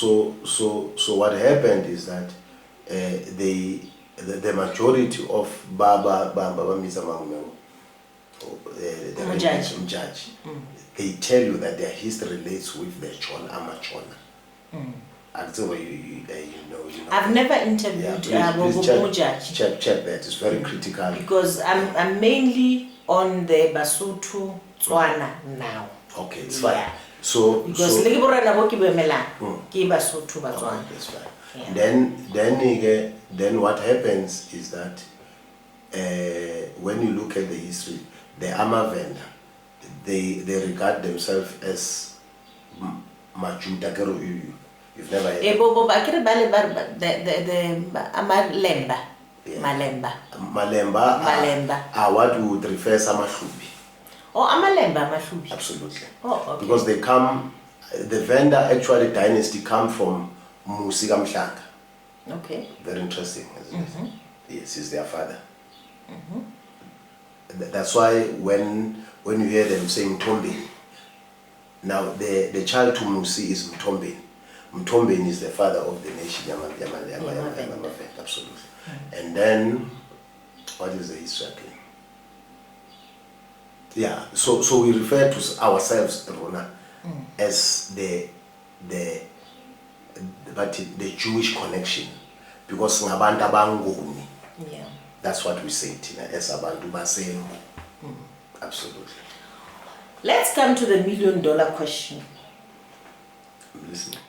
so what happened is that the majority of Baba the Modjadji, they tell you that their history relates with the Amachona. I don't know you know. I've never interviewed Modjadji. Check that. It's very critical. Because I'm mainly on the Basotho Tswana now. Okay, it's fine. So because that's fine. Yeah. Then what happens is that when you look at the history, the Venda, they regard themselves as Majuda. You've never heard Malemba are what we would refer as Amahlubi. Oh, Amalemba. Absolutely. Oh, okay. Because they come, the Venda actually dynasty come from Musika Mhlanga. Okay. Very interesting, isn't it? Yes, he's their father. That's why when you hear them saying Mtombeni, now the child to Musi is Mtombeni. Mtombeni is the father of the nation. Absolutely. And then, what is the history again? Yeah, so we refer to ourselves, Rona, as the Jewish connection, because ngabantu abanguni. Yeah. That's what we say, Tina, as abantu basembu. Absolutely. Let's come to the $1 million question. I'm listening.